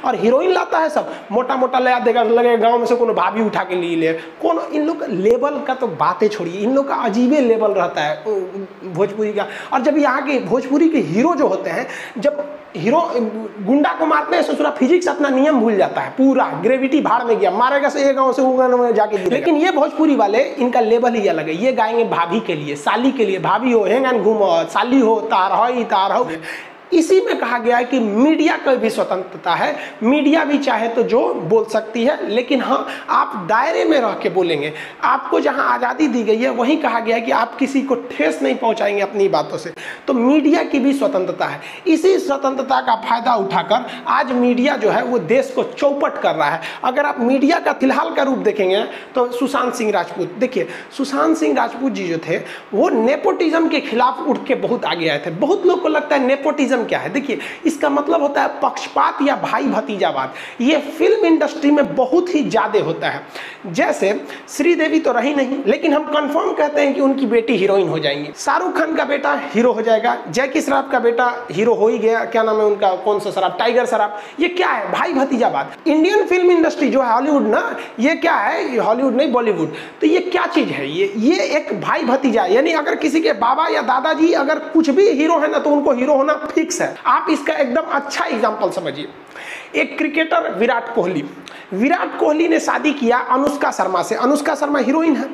और हीरोइन लाता है सब मोटा मोटा ले देगा, लगे गांव में से कोनो भाभी उठा के ले कौन। इन लोग लेवल का तो बातें छोड़िए, इन लोग का अजीबे लेवल रहता है भोजपुरी का। और जब यहाँ के भोजपुरी के हीरो जो होते हैं, जब हीरो गुंडा को मारते हैं ससुरा फिजिक्स अपना नियम भूल जाता है, पूरा ग्रेविटी भाड़ में गया, मारेगा से एक गांव से वो गांव में जाके गिरेगा। लेकिन ये भोजपुरी वाले इनका लेवल ही अलग है। ये गाएंगे भाभी के लिए, साली के लिए, भाभी हो हेंगन घूमो, साली हो तार हो। इसी में कहा गया है कि मीडिया का भी स्वतंत्रता है, मीडिया भी चाहे तो जो बोल सकती है, लेकिन हाँ आप दायरे में रह के बोलेंगे। आपको जहां आज़ादी दी गई है वहीं कहा गया है कि आप किसी को ठेस नहीं पहुंचाएंगे अपनी बातों से। तो मीडिया की भी स्वतंत्रता है। इसी स्वतंत्रता का फायदा उठाकर आज मीडिया जो है वो देश को चौपट कर रहा है। अगर आप मीडिया का फिलहाल का रूप देखेंगे तो सुशांत सिंह राजपूत, देखिए सुशांत सिंह राजपूत जी जो थे वो नेपोटिज्म के खिलाफ उठ के बहुत आगे आए थे। बहुत लोग को लगता है नेपोटिज्म क्या है, देखिए इसका मतलब होता है पक्षपात या भाई भतीजावाद। ये फिल्म इंडस्ट्री में बहुत ही ज्यादा होता है। जैसे श्रीदेवी तो रही नहीं, लेकिन हम कंफर्म कहते हैं कि उनकी बेटी हीरोइन हो जाएंगी। शाहरुख खान का बेटा हीरो हो जाएगा, जैकी श्रॉफ का बेटा हीरो हो ही गया, क्या नाम है उनका, कौन सा श्रॉफ, टाइगर श्रॉफ। ये क्या है, भाई भतीजावाद। इंडियन फिल्म इंडस्ट्री जो है हॉलीवुड ना, ये क्या है, हॉलीवुड नहीं बॉलीवुड, तो ये क्या चीज है, ये एक भाई भतीजा। यानी अगर किसी के बाबा या दादाजी अगर कुछ भी हीरो है ना तो उनको हीरो होना फिक्स है। आप इसका एकदम अच्छा एग्जांपल समझिए। एक क्रिकेटर विराट कोहली ने शादी किया अनुष्का शर्मा से। अनुष्का शर्मा हीरोइन है।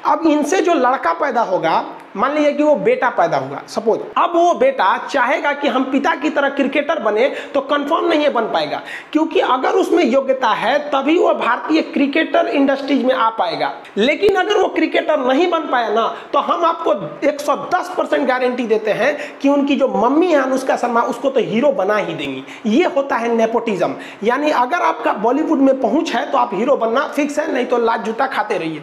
अब इनसे जो लड़का पैदा होगा, मान लीजिए कि वो बेटा पैदा हुआ सपोज, अब वो बेटा चाहेगा कि हम पिता की तरह क्रिकेटर बने तो कंफर्म नहीं बन पाएगा, क्योंकि अगर उसमें योग्यता है तभी वो भारतीय क्रिकेटर इंडस्ट्रीज में आ पाएगा। लेकिन अगर वो क्रिकेटर नहीं बन पाया ना तो हम आपको 110% गारंटी देते हैं कि उनकी जो मम्मी है अनुष्का शर्मा उसको तो हीरो बना ही देंगी। ये होता है नेपोटिज्म। यानी अगर आपका बॉलीवुड में पहुंच है तो आप हीरो बनना फिक्स है, नहीं तो लात जूता खाते रहिए।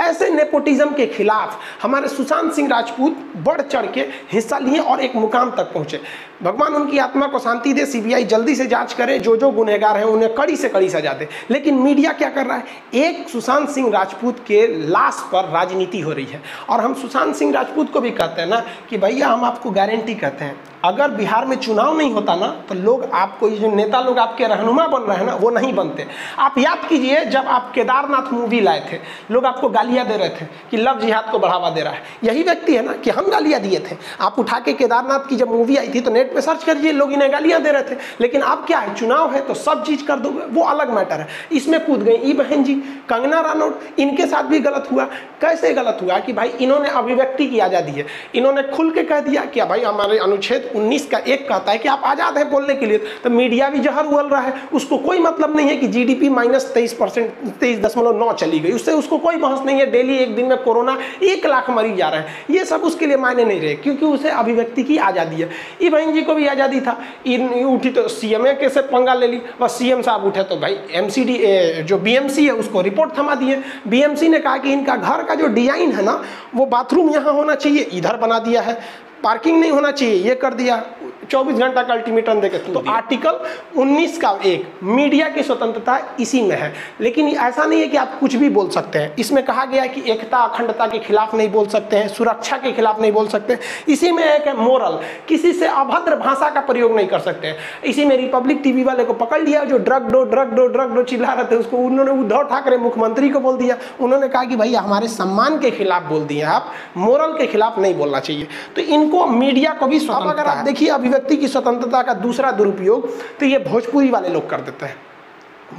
ऐसे नेपोटिज्म के खिलाफ हमारे सुशांत सिंह राजपूत बढ़ चढ़ के हिस्सा लिए और एक मुकाम तक पहुंचे। भगवान उनकी आत्मा को शांति दे, सीबीआई जल्दी से जांच करे, जो गुनहगार हैं उन्हें कड़ी से कड़ी सजा दे। लेकिन मीडिया क्या कर रहा है, एक सुशांत सिंह राजपूत के लाश पर राजनीति हो रही है। और हम सुशांत सिंह राजपूत को भी कहते हैं ना कि भैया हम आपको गारंटी कहते हैं, अगर बिहार में चुनाव नहीं होता ना तो लोग आपको, ये जो नेता लोग आपके रहनुमा बन रहे हैं ना, वो नहीं बनते। आप याद कीजिए जब आप केदारनाथ मूवी लाए थे, लोग आपको गालियां दे रहे थे कि लव जिहाद को बढ़ावा दे रहा है। यही व्यक्ति है ना कि हम गालियां दिए थे। आप उठा के केदारनाथ की जब मूवी आई थी तो नेट पे सर्च करिए, लोग इन्हें गालियां दे रहे थे। लेकिन अब क्या है, चुनाव है तो सब चीज कर दोगे, वो अलग मैटर है। इसमें कूद गई ई बहन जी, कंगना रनौत, इनके साथ भी गलत हुआ। कैसे गलत हुआ कि भाई इन्होंने अभिव्यक्ति की आजादी है, इन्होंने खुल के कह दिया कि भाई हमारे अनुच्छेद 19 का 1 कहता है कि आप आजाद हैं बोलने के लिए। तो मीडिया भी जहर उगल रहा है, उसको कोई मतलब नहीं है कि जीडीपी -23%, 23.9 चली गई, उससे उसको कोई बहस नहीं है। डेली एक दिन में कोरोना 1 लाख मरीज जा रहे हैं, ये सब उसके लिए मायने नहीं रहे, क्योंकि उसे अभिव्यक्ति की आजादी है। ई बहन जी को भी आजादी था, उठी तो सीएमए के से पंगा ले ली, बस सीएम साहब उठे तो भाई एमसीडी जो बीएमसी है उसको रिपोर्ट थमा दिए। बीएमसी ने कहा कि इनका घर का जो डिजाइन है ना, वो बाथरूम यहाँ होना चाहिए, इधर बना दिया है, पार्किंग नहीं होना चाहिए, ये कर दिया, 24 घंटा का अल्टीमेटम देके। तो आर्टिकल 19 का 1 मीडिया की स्वतंत्रता इसी में है। लेकिन ऐसा नहीं है कि आप कुछ भी बोल सकते हैं। इसमें कहा गया है कि एकता अखंडता के खिलाफ नहीं बोल सकते हैं, सुरक्षा के खिलाफ नहीं बोल सकते। इसी में एक है मोरल, किसी से अभद्र भाषा का प्रयोग नहीं कर सकते हैं। इसी में रिपब्लिक टीवी वाले को पकड़ लिया जो ड्रग दो चिल्ला रहे थे, उसको उन्होंने उद्धव ठाकरे मुख्यमंत्री को बोल दिया। उन्होंने कहा कि भाई हमारे सम्मान के खिलाफ बोल दिए आप, मोरल के खिलाफ नहीं बोलना चाहिए। तो इनको मीडिया को भी स्वतंत्रता। अगर आप देखिए अभिव्यक्ति की स्वतंत्रता का दूसरा दुरुपयोग तो ये भोजपुरी वाले लोग कर देते हैं।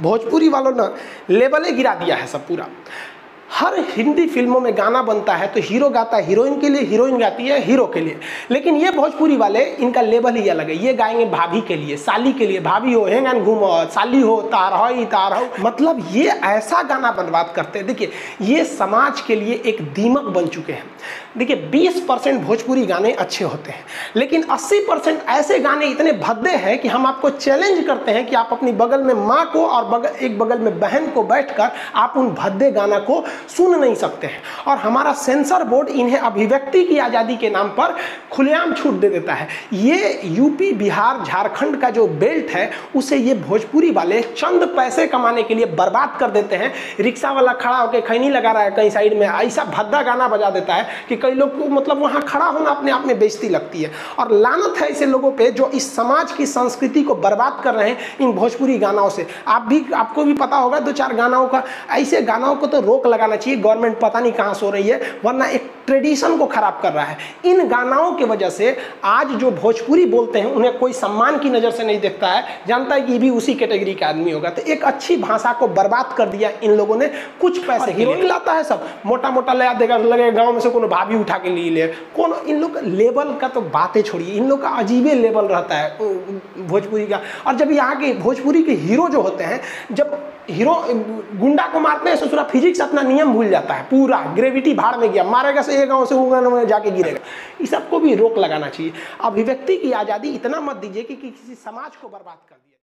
भोजपुरी वालों ने लेवले गिरा दिया है सब पूरा। हर हिंदी फिल्मों में गाना बनता है तो हीरो गाता है हीरोइन के लिए, हीरोइन गाती है हीरो के लिए। लेकिन ये भोजपुरी वाले, इनका लेवल ही अलग है। ये गाएंगे भाभी के लिए, साली के लिए, भाभी हो हेंगन घूमो, साली हो तार हो, मतलब ये ऐसा गाना बर्बाद करते हैं। देखिए ये समाज के लिए एक दीमक बन चुके हैं। देखिए 20% भोजपुरी गाने अच्छे होते हैं, लेकिन 80% ऐसे गाने इतने भद्दे हैं कि हम आपको चैलेंज करते हैं कि आप अपनी बगल में माँ को और एक बगल में बहन को बैठकर आप उन भद्दे गाना को सुन नहीं सकते हैं। और हमारा सेंसर बोर्ड इन्हें अभिव्यक्ति की आज़ादी के नाम पर खुलेआम छूट दे देता है। ये यूपी, बिहार, झारखंड का जो बेल्ट है उसे ये भोजपुरी वाले चंद पैसे कमाने के लिए बर्बाद कर देते हैं। रिक्शा वाला खड़ा होकर खैनी लगा रहा है कहीं साइड में, ऐसा भद्दा गाना बजा देता है कि कई लोग को मतलब वहाँ खड़ा होना अपने आप में बेइज्जती लगती है। और लानत है ऐसे लोगों पे जो इस समाज की संस्कृति को बर्बाद कर रहे हैं इन भोजपुरी गानों से। आपको भी पता होगा 2-4 गानों का, ऐसे गानों को तो रोक लगाना चाहिए। गवर्नमेंट पता नहीं कहाँ सो रही है, वरना एक ट्रेडिशन को खराब कर रहा है। इन गानों की वजह से आज जो भोजपुरी बोलते हैं उन्हें कोई सम्मान की नज़र से नहीं देखता है, जानता है कि ये भी उसी कैटेगरी का आदमी होगा। तो एक अच्छी भाषा को बर्बाद कर दिया इन लोगों ने कुछ पैसे। हीरोइन लाता है सब, मोटा मोटा ले देगा, लगे गाँव में से कोनो भाभी उठा के ले कौन। इन लोग लेवल का तो बातें छोड़िए, इन लोग का अजीबे लेवल रहता है भोजपुरी का। और जब यहाँ के भोजपुरी के हीरो जो होते हैं, जब हीरो गुंडा को मारते हैं ससुरा फिजिक्स अपना नियम भूल जाता है, पूरा ग्रेविटी भाड़ में गया, मारेगा से एक गांव से वो गांव में जाके गिरेगा। इस सबको भी रोक लगाना चाहिए। अभिव्यक्ति की आज़ादी इतना मत दीजिए कि किसी समाज को बर्बाद कर दिया।